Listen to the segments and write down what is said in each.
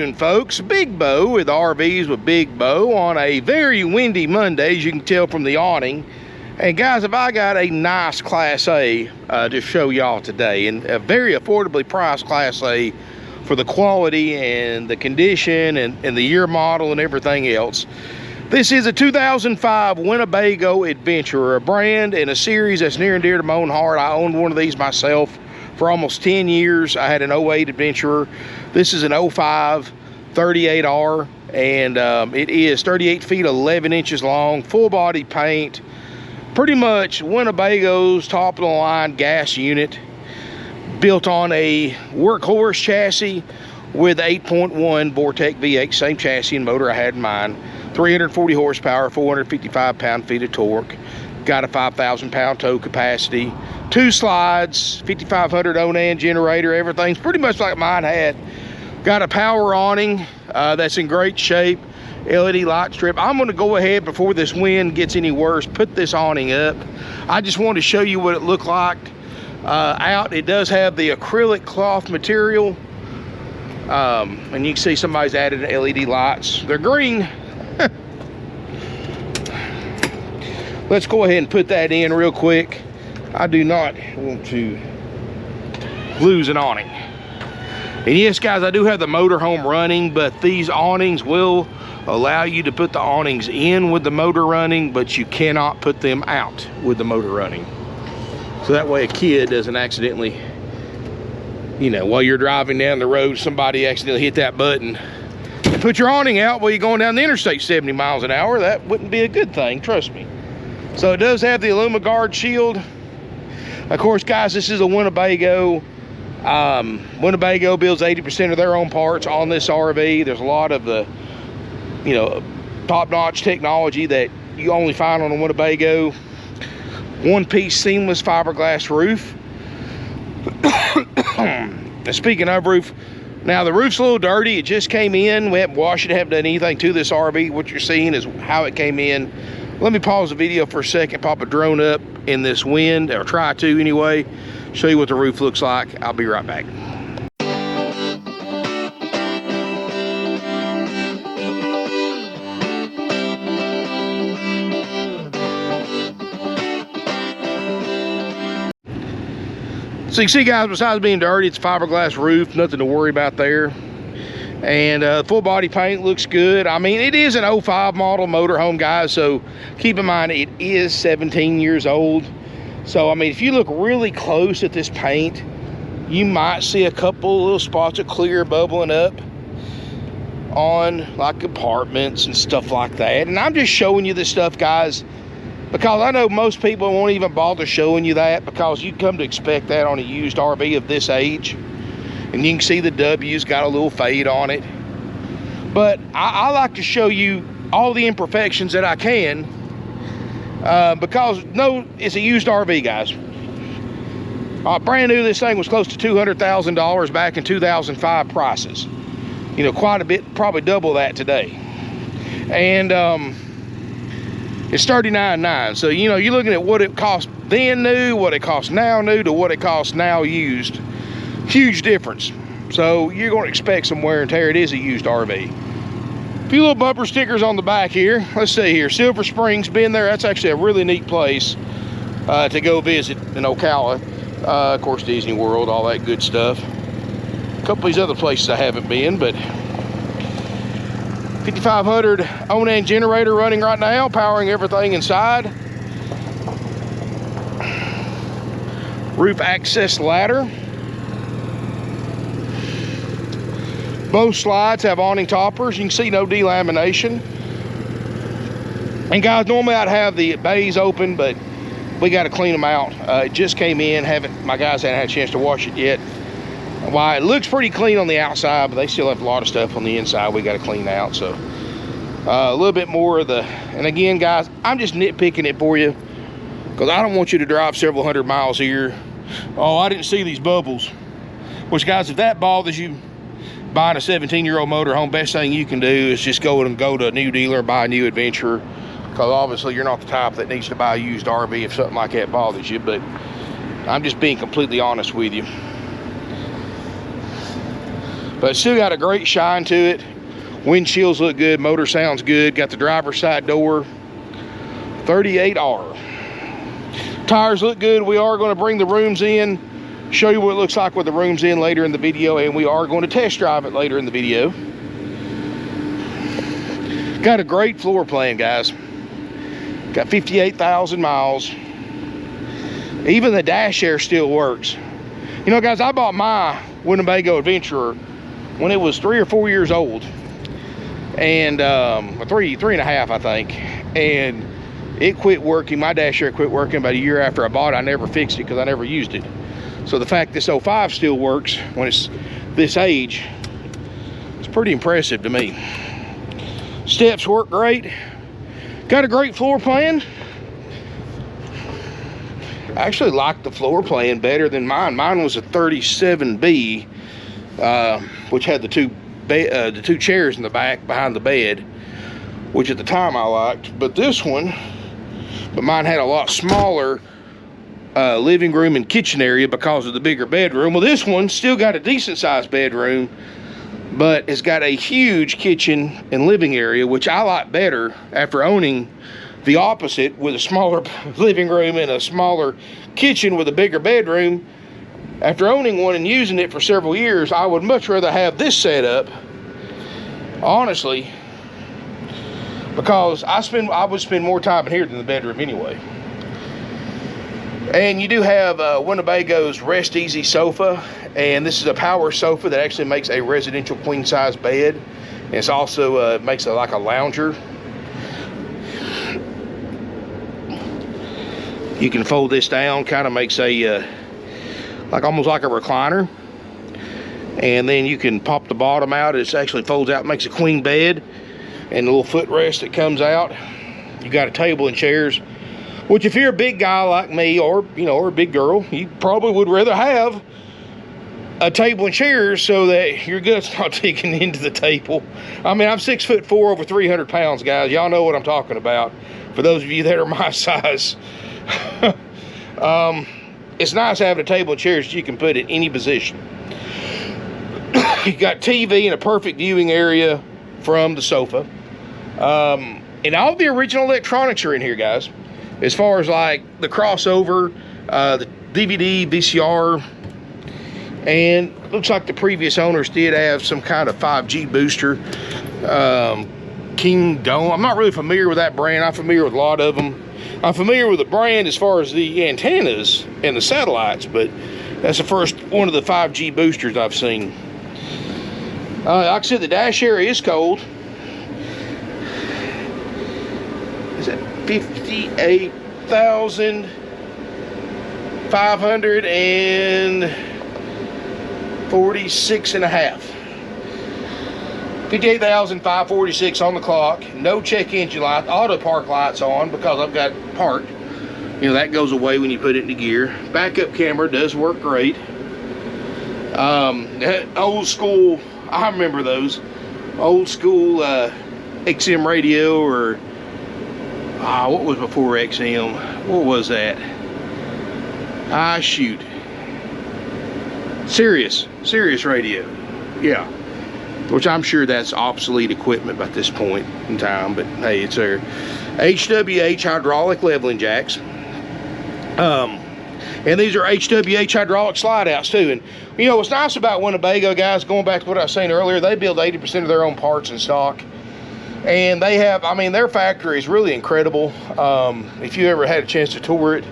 morning, folks. Big Bo with RVs with Big Bo on a very windy Monday, as you can tell from the awning. And guys, if I got a nice Class A to show y'all today, and a very affordably priced Class A for the quality and the condition and the year model and everything else. This is a 2005 Winnebago Adventurer, a brand and a series that's near and dear to my own heart. I owned one of these myself for almost 10 years. I had an 08 Adventurer. This is an 05 38R, and it is 38 feet 11 inches long, full body paint, pretty much Winnebago's top of the line gas unit, built on a Workhorse chassis with 8.1 Vortec V8, same chassis and motor I had in mine. 340 horsepower, 455 pound-feet of torque. Got a 5,000 pound tow capacity. 2 slides, 5500 Onan generator. Everything's pretty much like mine had. Got a power awning that's in great shape. LED light strip. I'm going to go ahead, before this wind gets any worse, put this awning up. I just wanted to show you what it looked like out. It does have the acrylic cloth material. And you can see somebody's added LED lights. They're green. Let's go ahead and put that in real quick. I do not want to lose an awning. And yes, guys, I do have the motorhome running, but these awnings will allow you to put the awnings in with the motor running, but you cannot put them out with the motor running. So that way a kid doesn't accidentally, you know, while you're driving down the road, somebody accidentally hit that button and put your awning out while you're going down the interstate 70 miles an hour. That wouldn't be a good thing, trust me. So it does have the AlumiGuard shield. Of course, guys, this is a Winnebago. Winnebago builds 80% of their own parts on this RV. There's a lot of the, you know, top-notch technology that you only find on a Winnebago. One-piece seamless fiberglass roof. Speaking of roof, now the roof's a little dirty. It just came in. We haven't washed it, haven't done anything to this RV. What you're seeing is how it came in. Let me pause the video for a second, pop a drone up in this wind, or try to anyway, show you what the roof looks like. I'll be right back. So you see, guys, besides being dirty, it's a fiberglass roof, nothing to worry about there. And full body paint looks good. I mean, it is an 05 model motorhome, guys, so keep in mind it is 17 years old. So I mean, if you look really close at this paint, you might see a couple little spots of clear bubbling up on like compartments and stuff like that. And I'm just showing you this stuff, guys, because I know most people won't even bother showing you that, because you come to expect that on a used RV of this age. And you can see the W's got a little fade on it. But I like to show you all the imperfections that I can, because no, it's a used RV, guys. Brand new, this thing was close to $200,000 back in 2005 prices. You know, quite a bit, probably double that today. And it's $39,900. So, you know, you're looking at what it cost then new, what it costs now new, to what it costs now used. Huge difference. So you're going to expect some wear and tear. It is a used RV. A few little bumper stickers on the back here. Let's see here. Silver Springs, been there. That's actually a really neat place to go visit in Ocala. Of course, Disney World, all that good stuff. A couple of these other places I haven't been, but 5500 Onan generator running right now, powering everything inside. Roof access ladder. Both slides have awning toppers. You can see no delamination. And guys, normally I'd have the bays open, but we got to clean them out. It just came in. My guys haven't had a chance to wash it yet. Why, it looks pretty clean on the outside, but they still have a lot of stuff on the inside we got to clean out. So a little bit more of the, and again, guys, I'm just nitpicking it for you, because I don't want you to drive several hundred miles here. Oh, I didn't see these bubbles. Which, guys, if that bothers you, buying a 17-year-old motorhome, best thing you can do is just go to a new dealer and buy a new Adventurer, because obviously you're not the type that needs to buy a used RV if something like that bothers you. But I'm just being completely honest with you. but still got a great shine to it. Windshields look good, motor sounds good. Got the driver's side door. 38R. Tires look good. We are going to bring the rooms in, show you what it looks like with the rooms in later in the video, and we are going to test drive it later in the video. Got a great floor plan, guys. Got 58,000 miles. Even the dash air still works. You know, guys, I bought my Winnebago Adventurer when it was 3 or 4 years old, and three and a half, I think, and it quit working. My dash air quit working about a year after I bought it. I never fixed it because I never used it. So the fact this 05 still works when it's this age, it's pretty impressive to me. Steps work great. Got a great floor plan. I actually like the floor plan better than mine. Mine was a 37B, which had the two chairs in the back behind the bed, which at the time I liked. But this one, mine had a lot smaller living room and kitchen area because of the bigger bedroom. Well, this one still got a decent sized bedroom, but it's got a huge kitchen and living area, which I like better after owning the opposite with a smaller living room and a smaller kitchen with a bigger bedroom. After owning one and using it for several years, I would much rather have this setup, honestly, because I would spend more time in here than the bedroom anyway. And you do have Winnebago's Rest Easy sofa, and this is a power sofa that actually makes a residential queen size bed. And it's also makes it like a lounger. You can fold this down, kind of makes a like almost like a recliner, and then you can pop the bottom out. It actually folds out, makes a queen bed, and a little footrest that comes out. You got a table and chairs, which if you're a big guy like me, or or a big girl, you probably would rather have a table and chairs so that your gut's not digging into the table. I mean, I'm 6'4", over 300 pounds, guys. Y'all know what I'm talking about. For those of you that are my size. It's nice having a table and chairs that you can put in any position. You got TV and a perfect viewing area from the sofa. And all the original electronics are in here, guys. As far as like the crossover, the DVD, VCR, and looks like the previous owners did have some kind of 5G booster. King Dome. I'm not really familiar with that brand. I'm familiar with a lot of them. I'm familiar with the brand as far as the antennas and the satellites, but that's the first one of the 5G boosters I've seen. Like I said, the dash area is cold. Is that 58,546 and a half. 58,546 on the clock. No check engine light. Auto park lights on because I've got parked. You know, that goes away when you put it into gear. Backup camera does work great. Old school, I remember those. Old school XM radio, or what was before XM? What was that? Shoot. Sirius radio. Yeah. Which I'm sure that's obsolete equipment by this point in time, but hey, it's there. HWH hydraulic leveling jacks. And these are HWH hydraulic slide outs too. And you know what's nice about Winnebago, guys, going back to what I was saying earlier, they build 80% of their own parts in stock. And they have, I mean, their factory is really incredible. If you ever had a chance to tour it,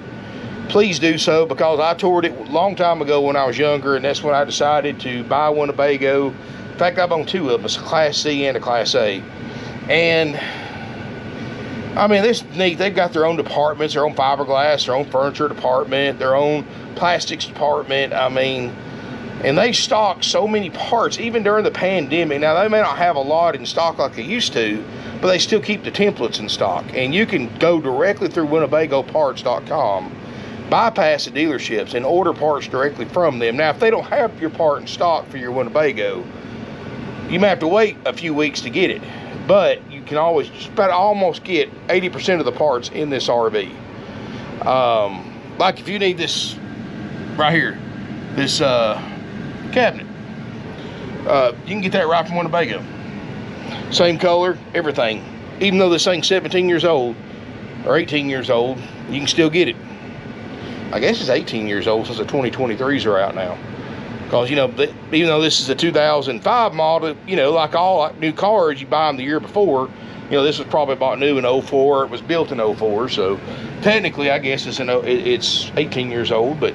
please do so, because I toured it a long time ago when I was younger, and that's when I decided to buy Winnebago. In fact, I've owned two of them, a Class C and a Class A. And I mean, this is neat. They've got their own departments, their own fiberglass, their own furniture department, their own plastics department. I mean, and they stock so many parts, even during the pandemic. Now, they may not have a lot in stock like they used to, but they still keep the templates in stock. And you can go directly through WinnebagoParts.com, bypass the dealerships, and order parts directly from them. Now, if they don't have your part in stock for your Winnebago, you may have to wait a few weeks to get it. But you can always just about almost get 80% of the parts in this RV. Like if you need this right here, this cabinet. You can get that right from Winnebago. Same color, everything. Even though this thing's 17 years old or 18 years old, you can still get it. I guess it's 18 years old since the 2023s are out now. Because, you know, even though this is a 2005 model, you know, like all new cars, you buy them the year before. You know, this was probably bought new in 04. It was built in 04. So technically, I guess it's 18 years old. But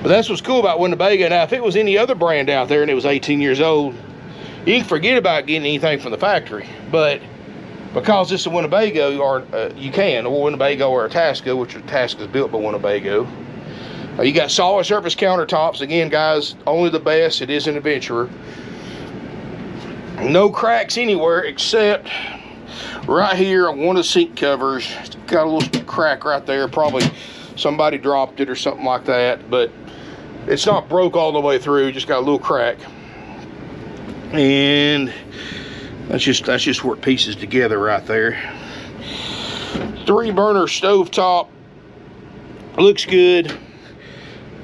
that's what's cool about Winnebago. Now, if it was any other brand out there and it was 18 years old, you can forget about getting anything from the factory. But because this is a Winnebago, or you can, or Winnebago or a Tasco, which a Tasco is built by Winnebago. You got solid surface countertops. Again, guys, only the best. It is an Adventurer. No cracks anywhere except right here on one of the seat covers. It's got a little crack right there. Probably somebody dropped it or something like that, but it's not broke all the way through. Just got a little crack. And that's just where it pieces together right there. 3-burner stovetop. Looks good.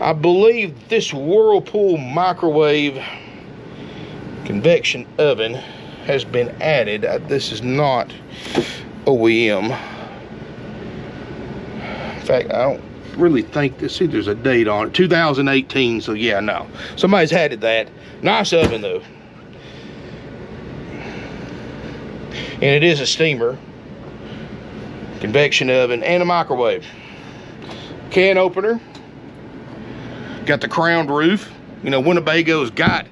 I believe this Whirlpool microwave convection oven has been added. This is not OEM. In fact, I don't really think this. See, there's a date on it. 2018. So yeah, no. Somebody's added that. Nice oven though. And it is a steamer, convection oven, and a microwave. Can opener. Got the crowned roof. You know, Winnebago's got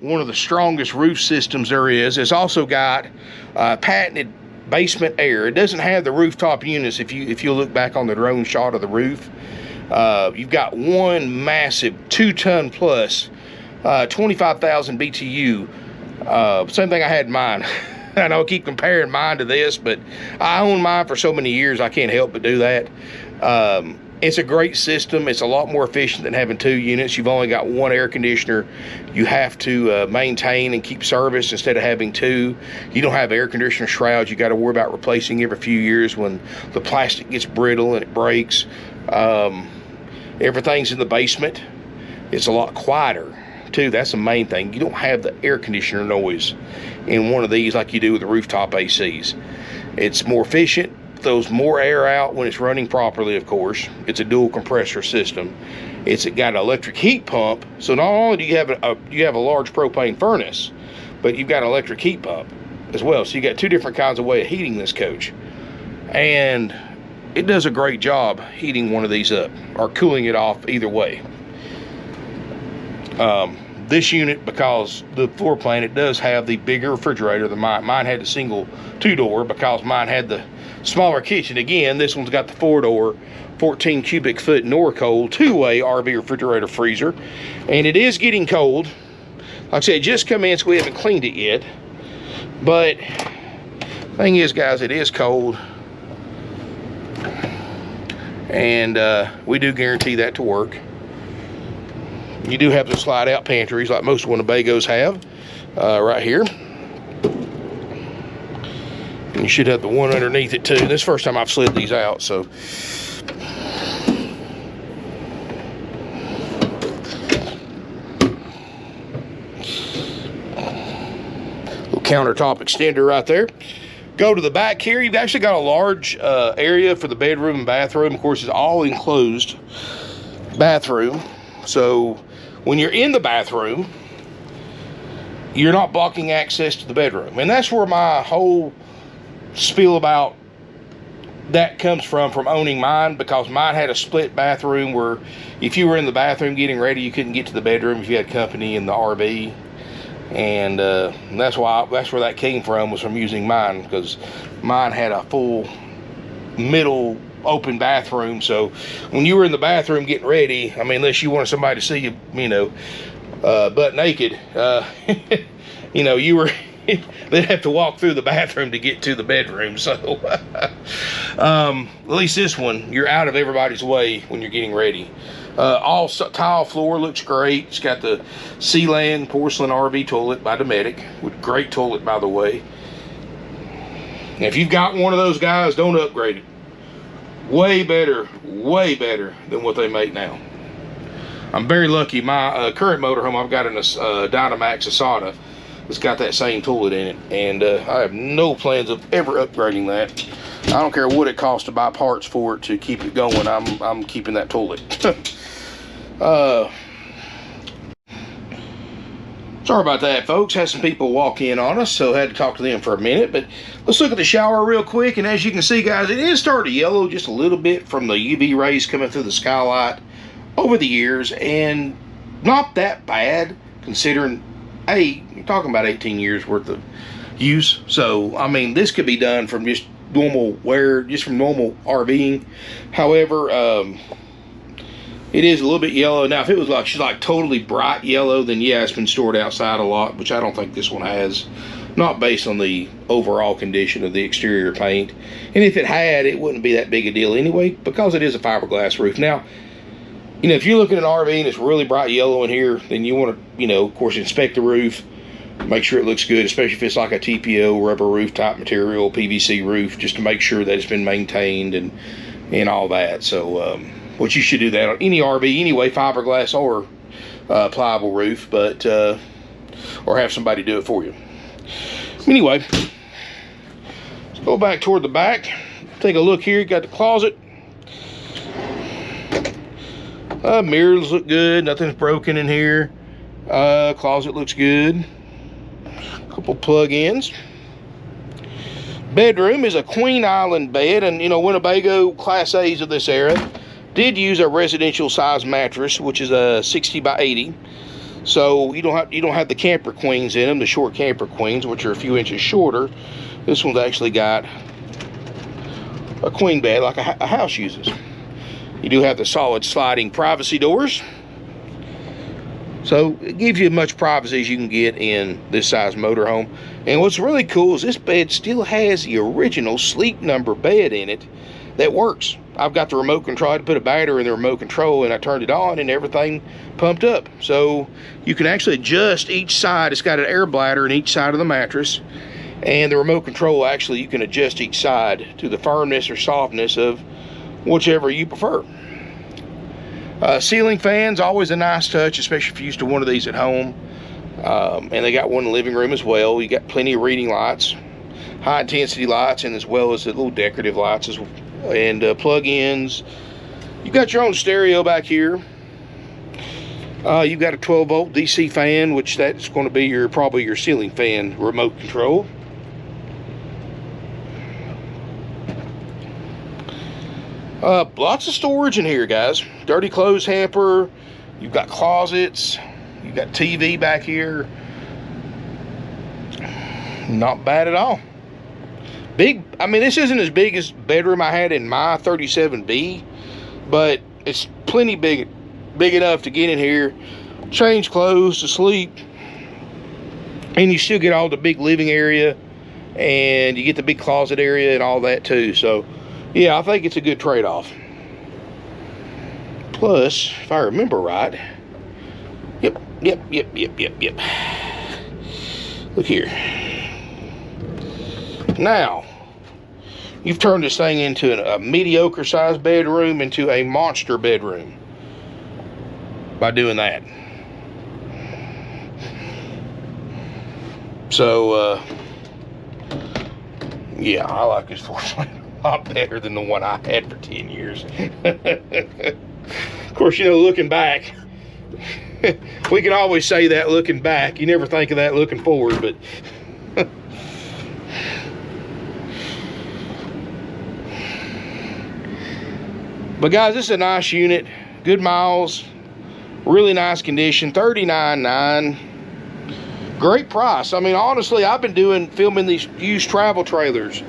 one of the strongest roof systems there is. It's also got patented basement air. It doesn't have the rooftop units. If you look back on the drone shot of the roof, you've got one massive 2-ton plus 25,000 BTU. Same thing I had in mine. I know I keep comparing mine to this, but I owned mine for so many years I can't help but do that. It's a great system. It's a lot more efficient than having 2 units. You've only got 1 air conditioner you have to maintain and keep serviced instead of having 2. You don't have air conditioner shrouds you got to worry about replacing every few years when the plastic gets brittle and it breaks. Everything's in the basement. It's a lot quieter too. That's the main thing. You don't have the air conditioner noise in one of these like you do with the rooftop ACs. It's more efficient. Throws more air out when it's running properly, of course. It's a dual compressor system. It's got an electric heat pump, so not only do you have a large propane furnace, but you've got an electric heat pump as well. So you got 2 different kinds of way of heating this coach, and it does a great job heating one of these up or cooling it off either way. This unit, because the floor plan, it does have the bigger refrigerator than mine. Mine had the single 2-door because mine had the smaller kitchen. Again, this one's got the 4-door, 14 cubic foot Norcold 2-way RV refrigerator freezer. And it is getting cold. Like I said, it just come in, so we haven't cleaned it yet. But thing is, guys, it is cold. And we do guarantee that to work. You do have the slide out pantries like most Winnebagos have right here. And you should have the one underneath it too. This is the first time I've slid these out, so. Little countertop extender right there. Go to the back here. You've actually got a large area for the bedroom and bathroom. Of course, it's all enclosed bathroom. So when you're in the bathroom, you're not blocking access to the bedroom. And that's where my whole spiel about that comes from owning mine, because mine had a split bathroom where if you were in the bathroom getting ready, you couldn't get to the bedroom if you had company in the RV. And that's where that came from, was from using mine, because mine had a full middle open bathroom. So when you were in the bathroom getting ready, I mean, unless you wanted somebody to see you, you know, butt naked, you know, you were they'd have to walk through the bathroom to get to the bedroom. So at least this one, you're out of everybody's way when you're getting ready. All tile floor looks great. It's got the Sealand porcelain RV toilet by Dometic, with great toilet, by the way. Now, if you've got one of those guys, don't upgrade it. Way better than what they make now. I'm very lucky. My current motorhome, I've got a Dynamax Asada that's got that same toilet in it, and I have no plans of ever upgrading that. I don't care what it costs to buy parts for it to keep it going. I'm keeping that toilet. Sorry about that, folks. Had some people walk in on us, so I had to talk to them for a minute. But let's look at the shower real quick. And as you can see, guys, it is starting to yellow just a little bit from the UV rays coming through the skylight over the years, and not that bad considering, hey, you're talking about 18 years worth of use. So I mean, this could be done from just normal wear, just from normal RVing. However, it is a little bit yellow. Now, if it was like, she's like totally bright yellow, then yeah, it's been stored outside a lot, which I don't think this one has. Not based on the overall condition of the exterior paint. And if it had, it wouldn't be that big a deal anyway, because it is a fiberglass roof. Now, you know, if you're looking at an RV and it's really bright yellow in here, then you want to, you know, of course, inspect the roof, make sure it looks good, especially if it's like a TPO rubber roof type material, PVC roof, just to make sure that it's been maintained and all that. So, which you should do that on any RV anyway, fiberglass or pliable roof, but or have somebody do it for you. Anyway, let's go back toward the back. Take a look here. You got the closet. Mirrors look good. Nothing's broken in here. Closet looks good. Couple plug-ins. Bedroom is a queen island bed, and you know, Winnebago Class A's of this era did use a residential size mattress, which is a 60 by 80. So you don't have the camper queens in them, the short camper queens, which are a few inches shorter. This one's actually got a queen bed like a house uses. You do have the solid sliding privacy doors, so it gives you as much privacy as you can get in this size motorhome. And what's really cool is this bed still has the original Sleep Number bed in it that works. I've got the remote control. I had to put a battery in the remote control, and I turned it on and everything pumped up. So you can actually adjust each side. It's got an air bladder in each side of the mattress, and the remote control, actually you can adjust each side to the firmness or softness of whichever you prefer. Ceiling fans, always a nice touch, especially if you're used to one of these at home. And they got one in the living room as well. You got plenty of reading lights, high intensity lights, and as well as the little decorative lights as well. And plug-ins. You got your own stereo back here. You've got a 12-volt DC fan, which that's going to be probably your ceiling fan remote control. Lots of storage in here, guys. Dirty clothes hamper. You've got closets. You've got TV back here. Not bad at all. Big. I mean, this isn't as big as bedroom I had in my 37B, but it's plenty big enough to get in here, change clothes, to sleep, and you still get all the big living area, and you get the big closet area and all that too. So yeah, I think it's a good trade-off. Plus, if I remember right, yep. Look here. Now, you've turned this thing into a mediocre sized bedroom into a monster bedroom by doing that. So, yeah, I like this floor plan a lot better than the one I had for 10 years. Of course, you know, looking back, we can always say that looking back. You never think of that looking forward, but but guys, this is a nice unit, good miles, really nice condition, $39,900. Great price. I mean, honestly, I've been filming these used travel trailers,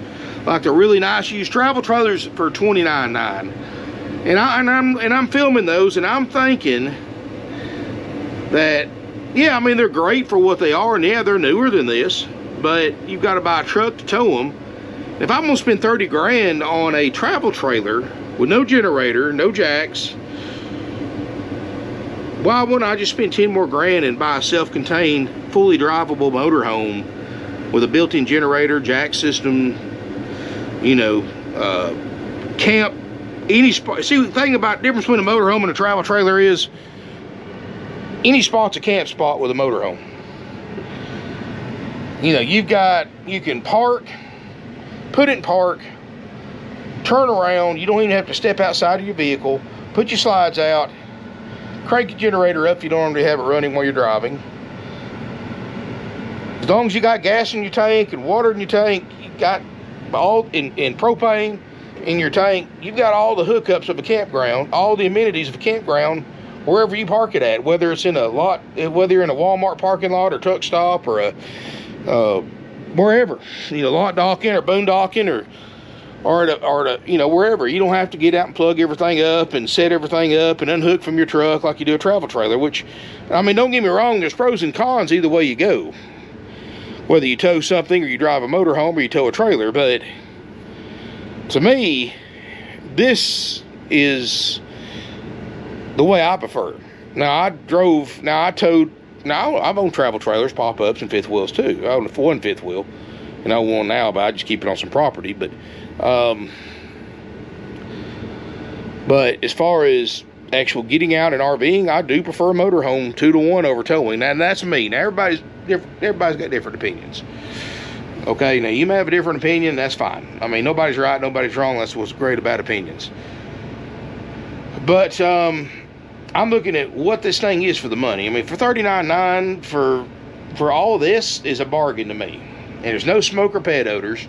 like the really nice used travel trailers, for $29,900. And I'm filming those, and I'm thinking that, yeah, I mean, they're great for what they are, and yeah, they're newer than this, but you've got to buy a truck to tow them. If I'm gonna spend 30 grand on a travel trailer with no generator, no jacks, why wouldn't I just spend 10 more grand and buy a self-contained, fully drivable motorhome with a built-in generator, jack system, you know, camp, any spot. See, the thing about the difference between a motorhome and a travel trailer is any spot's a camp spot with a motorhome. You know, you can park, put it in park, turn around. You don't even have to step outside of your vehicle. Put your slides out, crank your generator up if you don't already have it running while you're driving. As long as you got gas in your tank and water in your tank, you got all in propane in your tank, you've got all the hookups of a campground, all the amenities of a campground, wherever you park it at, whether it's in a lot, whether you're in a Walmart parking lot or truck stop or a wherever, you know, lot docking or boondocking or you know, wherever. You don't have to get out and plug everything up and set everything up and unhook from your truck like you do a travel trailer, which, I mean, don't get me wrong, there's pros and cons either way you go. Whether you tow something or you drive a motorhome or you tow a trailer, but to me, this is the way I prefer it. Now, I've owned travel trailers, pop-ups, and fifth wheels too. I own one fifth wheel, and I own one now, but I just keep it on some property. But as far as actual getting out and RVing, I do prefer a motorhome 2-to-1 over towing. Now, that's me. Now, everybody's got different opinions. Okay, now you may have a different opinion, that's fine. I mean, nobody's right, nobody's wrong. That's what's great about opinions. But I'm looking at what this thing is for the money. I mean, for $39.9 for all this is a bargain to me. And there's no smoke or pet odors.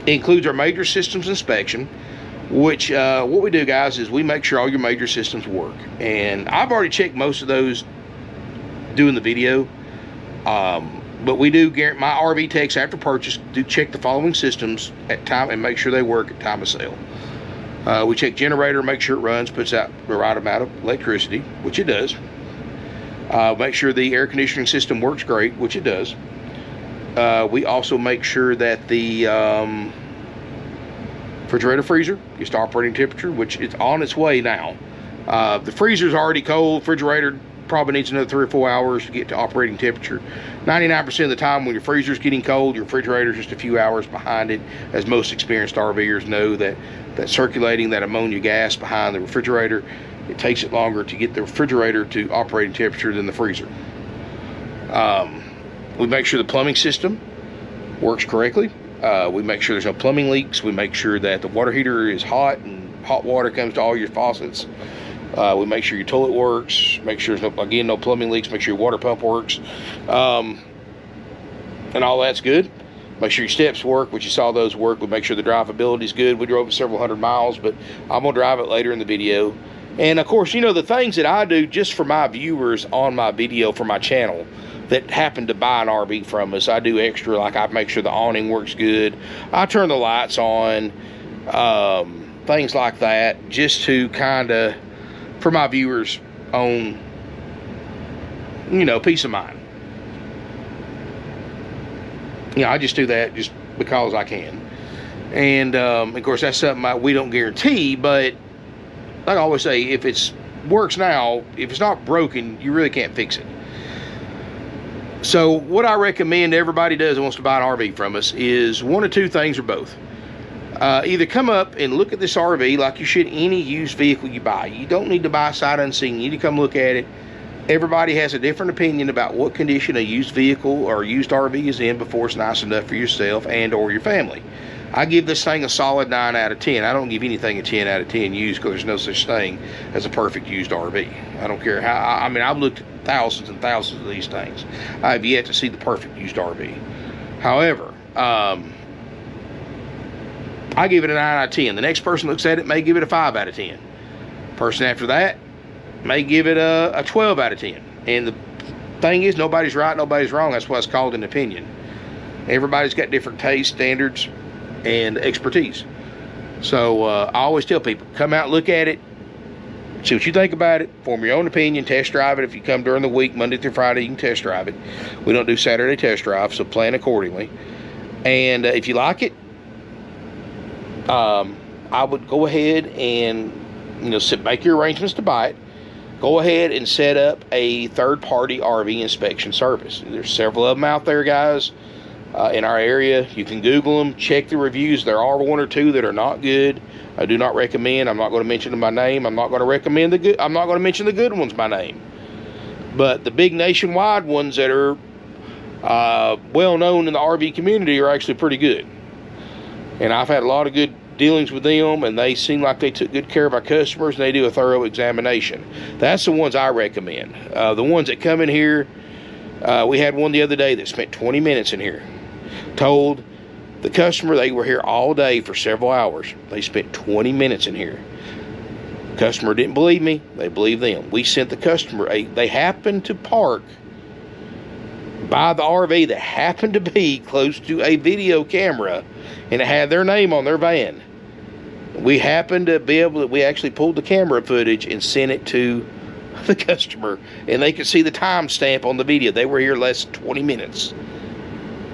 It includes our major systems inspection, which what we do, guys, is we make sure all your major systems work. And I've already checked most of those doing the video. But we do guarantee, my RV techs after purchase do check the following systems at time and make sure they work at time of sale. We check generator, make sure it runs, puts out the right amount of electricity, which it does. Make sure the air conditioning system works great, which it does. We also make sure that the refrigerator freezer gets to operating temperature, which it's on its way now. The freezer's already cold. Refrigerator probably needs another 3 or 4 hours to get to operating temperature. 99% of the time when your freezer's getting cold, your refrigerator's just a few hours behind it. As most experienced RVers know, that circulating that ammonia gas behind the refrigerator, it takes it longer to get the refrigerator to operating temperature than the freezer. We make sure the plumbing system works correctly. We make sure there's no plumbing leaks. We make sure that the water heater is hot and hot water comes to all your faucets. We make sure your toilet works, make sure there's no plumbing leaks, make sure your water pump works, and all that's good. Make sure your steps work, which you saw those work. We make sure the drivability is good. We drove several hundred miles, but I'm gonna drive it later in the video. And of course, you know, the things that I do just for my viewers on my video for my channel that happen to buy an RV from us, I do extra, like I make sure the awning works good. I turn the lights on, things like that, just to kind of, for my viewers on, you know, peace of mind. You know, I just do that just because I can. And of course, that's something we don't guarantee, but like I always say, if it works now, if it's not broken, you really can't fix it. So what I recommend everybody does that wants to buy an RV from us is one of two things or both. Either come up and look at this RV like you should any used vehicle you buy. You don't need to buy sight unseen. You need to come look at it. Everybody has a different opinion about what condition a used vehicle or a used RV is in before it's nice enough for yourself and or your family. I give this thing a solid 9 out of 10. I don't give anything a 10 out of 10 used, because there's no such thing as a perfect used RV. I don't care how, I mean, I've looked at thousands and thousands of these things. I have yet to see the perfect used RV. However, I give it a 9 out of 10. The next person looks at it may give it a 5 out of 10. Person after that may give it a 12 out of 10. And the thing is, nobody's right, nobody's wrong. That's why it's called an opinion. Everybody's got different taste, standards, and expertise. So I always tell people, come out, look at it, see what you think about it, form your own opinion, test drive it. If you come during the week, Monday through Friday, you can test drive it. We don't do Saturday test drive, so plan accordingly. And if you like it, I would go ahead and, you know, make your arrangements to buy it. Go ahead and set up a third-party RV inspection service. There's several of them out there, guys. in our area. You can Google them, check the reviews. There are one or two that are not good. I do not recommend. I'm not going to mention them by name. I'm not going to recommend the good. I'm not going to mention the good ones by name. But the big nationwide ones that are well known in the RV community are actually pretty good. And I've had a lot of good dealings with them, and they seem like they took good care of our customers, and they do a thorough examination. That's the ones I recommend. The ones that come in here, we had one the other day that spent 20 minutes in here. Told the customer they were here all day for several hours. They spent 20 minutes in here. Customer didn't believe me. They believed them. We sent the customer they happened to park by the RV that happened to be close to a video camera, and it had their name on their van. We happened to be able to, we actually pulled the camera footage and sent it to the customer, and they could see the timestamp on the video. They were here less than 20 minutes.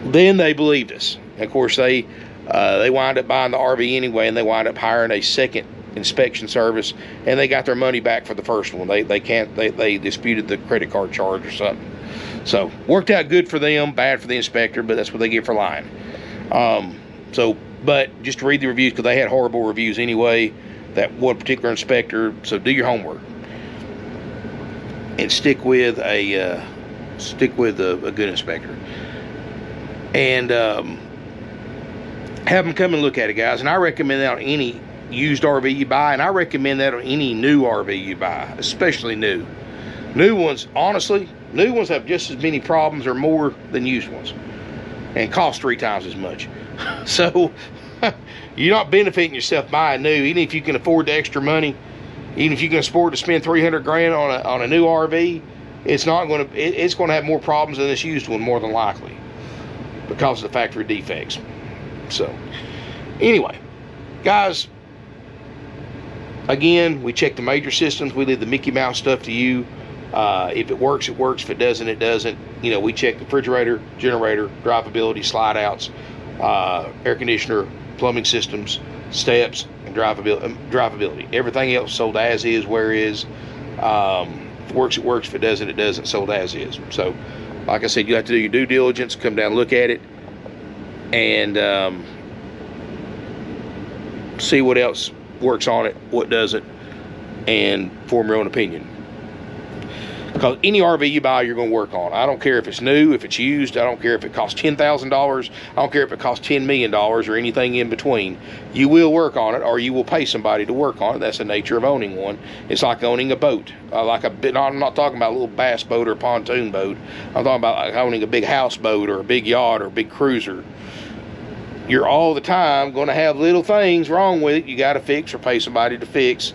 Then they believed us. And of course, they wind up buying the RV anyway, and they wind up hiring a second inspection service, and they got their money back for the first one. They disputed the credit card charge or something. So worked out good for them, bad for the inspector, but that's what they get for lying. But just to read the reviews, because they had horrible reviews anyway, that one particular inspector. So do your homework and stick with a good inspector, and have them come and look at it, guys. And I recommend that on any used RV you buy, and I recommend that on any new RV you buy, especially new. New ones, honestly, new ones have just as many problems or more than used ones, and cost 3 times as much. So you're not benefiting yourself buying new, even if you can afford the extra money. Even if you can afford to spend 300 grand on a new RV, it's going to have more problems than this used one, more than likely, because of the factory defects. So anyway, guys, again, we check the major systems. We leave the Mickey Mouse stuff to you. If it works, it works. If it doesn't, it doesn't. You know, we check the refrigerator, generator, drivability, slide outs, air conditioner, plumbing systems, steps, and drivability. Everything else sold as is, where is. If it works, it works. If it doesn't, it doesn't. Sold as is. So, like I said, you have to do your due diligence, come down and look at it, and see what else works on it, what doesn't, and form your own opinion. Because any RV you buy, you're going to work on. I don't care if it's new, if it's used. I don't care if it costs $10,000. I don't care if it costs $10 million or anything in between. You will work on it, or you will pay somebody to work on it. That's the nature of owning one. It's like owning a boat. I'm not talking about a little bass boat or a pontoon boat. I'm talking about like owning a big houseboat or a big yacht or a big cruiser. You're all the time going to have little things wrong with it you got to fix or pay somebody to fix.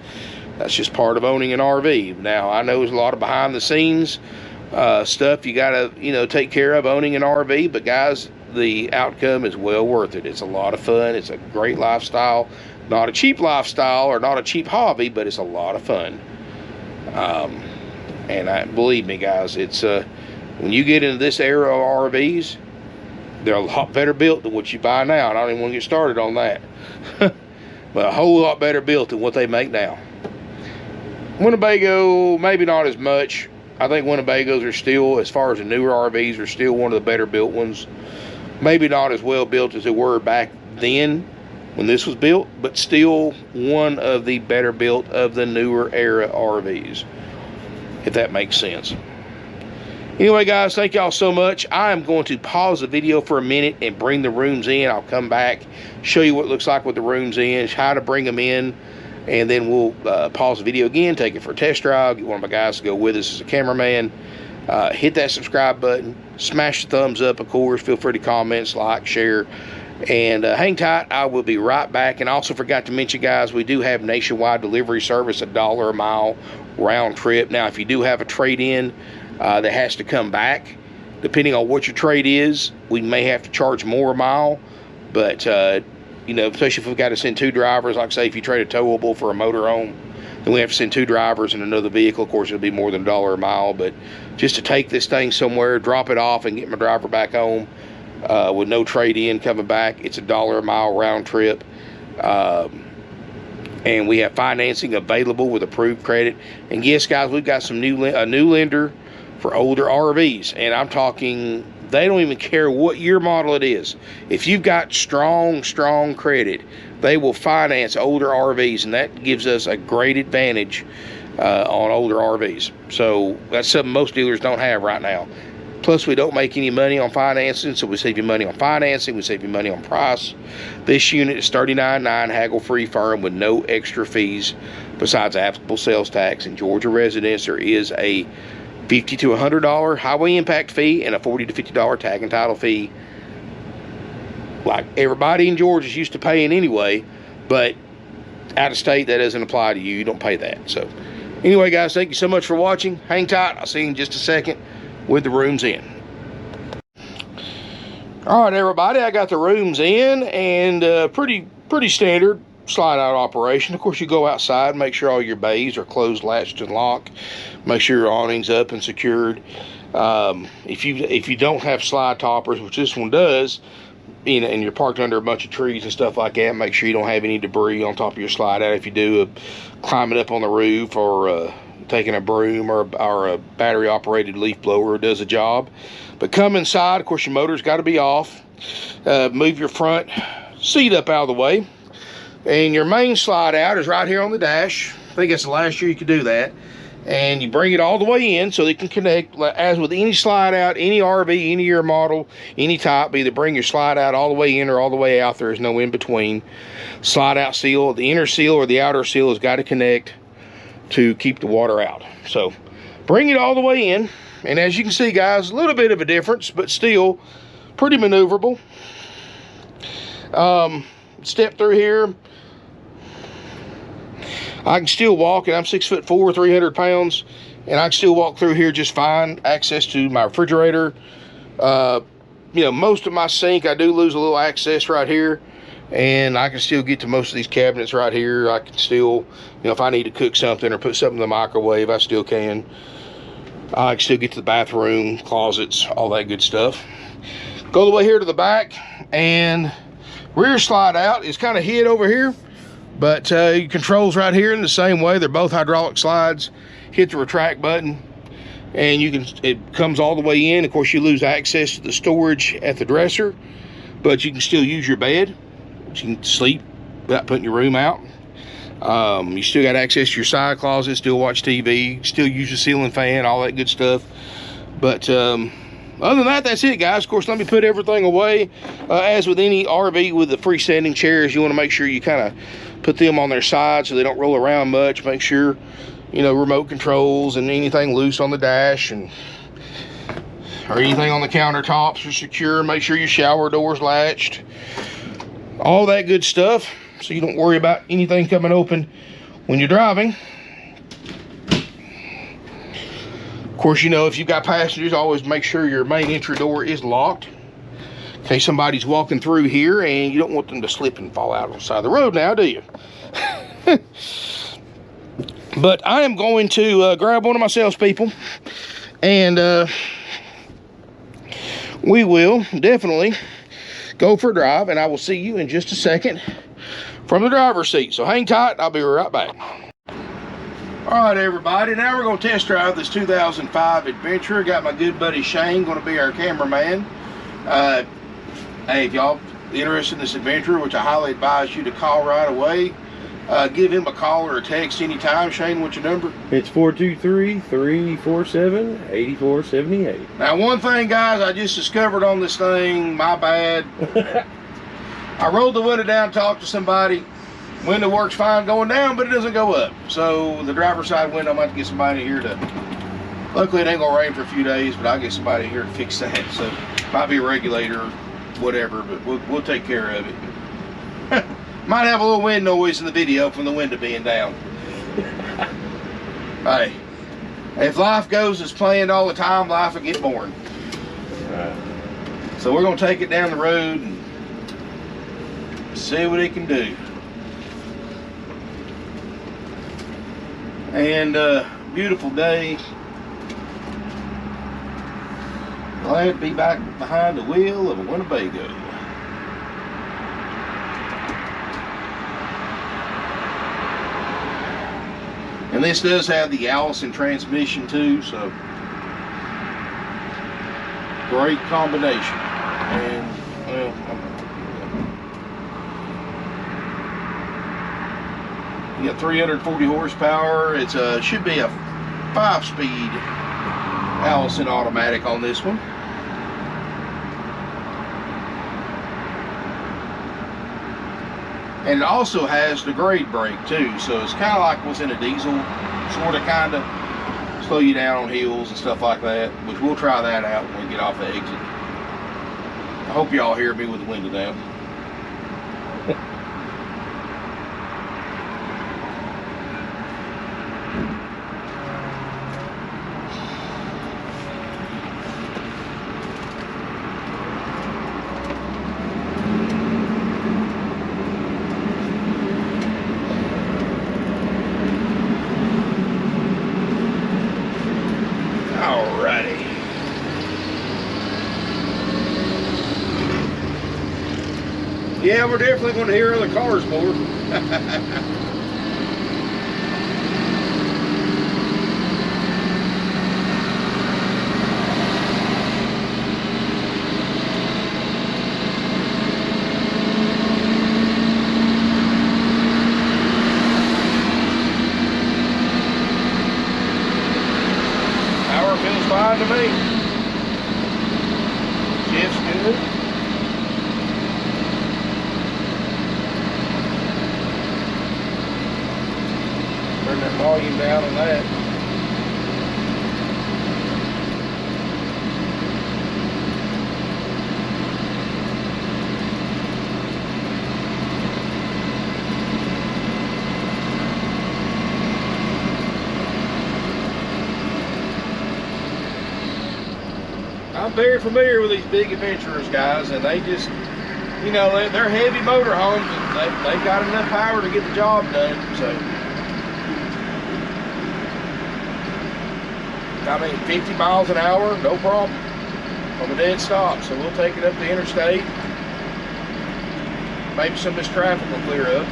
That's just part of owning an RV. Now, I know there's a lot of behind the scenes stuff you got to, take care of owning an RV, but guys, the outcome is well worth it. It's a lot of fun. It's a great lifestyle. Not a cheap lifestyle or not a cheap hobby, but it's a lot of fun. And believe me, guys, it's when you get into this era of RVs, they're a lot better built than what you buy now. And I don't even want to get started on that. But a whole lot better built than what they make now. Winnebago, maybe not as much. I think Winnebagos are still, as far as the newer RVs, are still one of the better built ones. Maybe not as well built as they were back then when this was built, but still one of the better built of the newer era RVs, if that makes sense. Anyway, guys, thank y'all so much. I am going to pause the video for a minute and bring the rooms in. I'll come back, show you what it looks like with the rooms in, how to bring them in, and then we'll pause the video again, take it for a test drive, get one of my guys to go with us as a cameraman. Hit that subscribe button, smash the thumbs up, of course. Feel free to comment, like, share, and hang tight. I will be right back. And I also forgot to mention, guys, we do have nationwide delivery service, $1 a mile round trip. Now, if you do have a trade-in that has to come back, depending on what your trade is, we may have to charge more a mile, but especially if we've got to send 2 drivers, like say if you trade a towable for a motorhome, then we have to send 2 drivers and another vehicle. Of course, it'll be more than $1 a mile, but just to take this thing somewhere, drop it off, and get my driver back home with no trade-in coming back, it's $1 a mile round trip. And we have financing available with approved credit. And yes, guys, we've got some a new lender for older RVs, and I'm talking They don't even care what year model it is. If you've got strong credit, they will finance older RVs, and that gives us a great advantage on older RVs. So that's something most dealers don't have right now. Plus, we don't make any money on financing, so we save you money on financing, we save you money on price. This unit is $39,900 haggle-free firm with no extra fees besides applicable sales tax. In Georgia residents, there is a $50 to $100 highway impact fee and a $40 to $50 tag and title fee, like everybody in Georgia is used to paying anyway, but out of state, that doesn't apply to you. You don't pay that. So anyway, guys, thank you so much for watching. Hang tight. I'll see you in just a second with the rooms in. All right, everybody, I got the rooms in, and pretty standard slide out operation. Of course, you go outside, make sure all your bays are closed, latched, and locked. Make sure your awning's up and secured. If you don't have slide toppers, which this one does, and you're parked under a bunch of trees and stuff like that, make sure you don't have any debris on top of your slide out. If you do, climbing up on the roof or taking a broom or a battery operated leaf blower does a job. But come inside, of course your motor's got to be off. Move your front seat up out of the way, and your main slide out is right here on the dash. I think it's the last year you could do that. And you bring it all the way in so they can connect. As with any slide out, any RV, any year model, any type, either bring your slide out all the way in or all the way out. There is no in between. Slide out seal, the inner seal or the outer seal has got to connect to keep the water out. So bring it all the way in, and as you can see, guys, a little bit of a difference, but still pretty maneuverable. Step through here. I can still walk, and I'm 6'4", 300 pounds, and I can still walk through here just fine. Access to my refrigerator. You know, most of my sink, I do lose a little access right here, and I can still get to most of these cabinets right here. I can still, you know, if I need to cook something or put something in the microwave, I still can. I can still get to the bathroom, closets, all that good stuff. Go all the way here to the back, and rear slide out is kind of hid over here, but your controls right here in the same way. They're both hydraulic slides. Hit the retract button, and it comes all the way in. Of course, you lose access to the storage at the dresser, but you can still use your bed. You can sleep without putting your room out. You still got access to your side closet, still watch TV, still use your ceiling fan, all that good stuff. But other than that, that's it, guys. Of course, let me put everything away. As with any RV with the freestanding chairs, you want to make sure you kind of put them on their side so they don't roll around much. Make sure, you know, remote controls and anything loose on the dash or anything on the countertops are secure. Make sure your shower door's latched. All that good stuff, so you don't worry about anything coming open when you're driving. Of course, you know, if you've got passengers, always make sure your main entry door is locked in case somebody's walking through here, and you don't want them to slip and fall out on the side of the road now, do you? But I am going to grab one of my salespeople, and we will definitely go for a drive, and I will see you in just a second from the driver's seat. So hang tight, I'll be right back. All right, everybody, now we're going to test drive this 2005 Adventure. Got my good buddy Shane going to be our cameraman. Hey, if y'all interested in this Adventure, which I highly advise you to call right away, give him a call or a text anytime. Shane, what's your number? It's 423-347-8478. Now, one thing, guys, I just discovered on this thing, my bad. I rolled the window down, talked to somebody. Window works fine going down, but it doesn't go up. So the driver's side window, I'm going to have to get somebody here to, luckily it ain't going to rain for a few days, but I'll get somebody here to fix that. So might be a regulator or whatever, but we'll take care of it. Might have a little wind noise in the video from the window being down. Hey, if life goes as planned all the time, life will get boring. So we're going to take it down the road and see what it can do. And beautiful day. Glad to be back behind the wheel of a Winnebago. And this does have the Allison transmission too, so Great combination. And well, you got 340 horsepower. It's a should be a 5-speed Allison automatic on this one. And it also has the grade brake too, so it's kind of like what's in a diesel, sort of kind of slow you down on hills and stuff like that, which we'll try that out when we get off the exit. I hope y'all hear me with the window down. Alrighty. Yeah, we're definitely going to hear other cars more. Power feels fine to me. Shift's good. Turn that volume down on that. I'm very familiar with these big adventurers, guys, and they just, you know, they're heavy motorhomes, and they've got enough power to get the job done. So, I mean, 50 miles an hour, no problem on a dead stop. So we'll take it up the interstate. Maybe some of this traffic will clear up.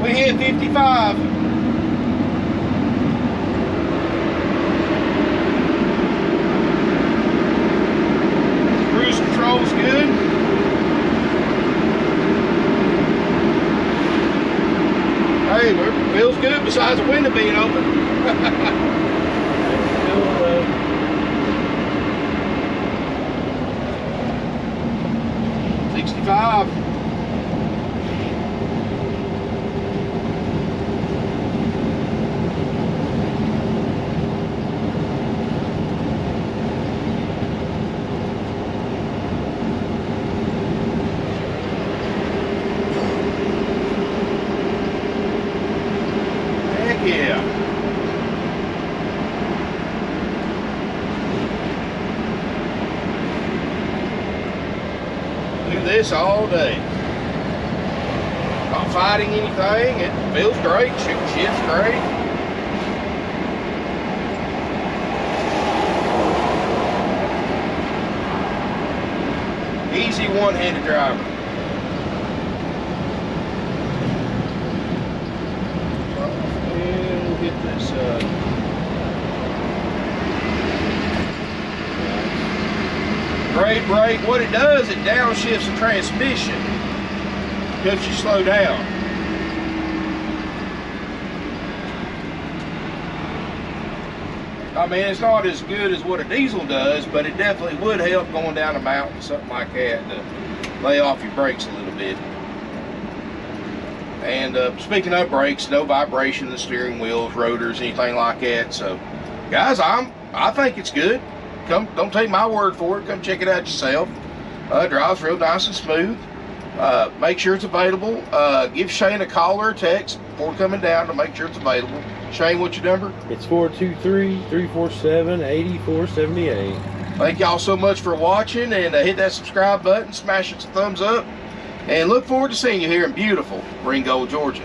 We hit 55. Cruise control's good. Hey, it feels good besides the window being open. Still, 65. Yeah. Do this all day. Not fighting anything. It feels great. Shit's great. Easy one-handed driver. Get this great brake. What it does, it downshifts the transmission, helps you slow down. I mean, it's not as good as what a diesel does, but it definitely would help going down a mountain, something like that, to lay off your brakes a little bit. And speaking of brakes, no vibration in the steering wheels, rotors, anything like that. So, guys, I think it's good. Don't take my word for it. Come check it out yourself. Drives real nice and smooth. Make sure it's available. Give Shane a call or a text before coming down to make sure it's available. Shane, what's your number? It's 423-347-8478. Thank y'all so much for watching, and hit that subscribe button, smash it a thumbs up, and look forward to seeing you here in beautiful Ringgold, Georgia.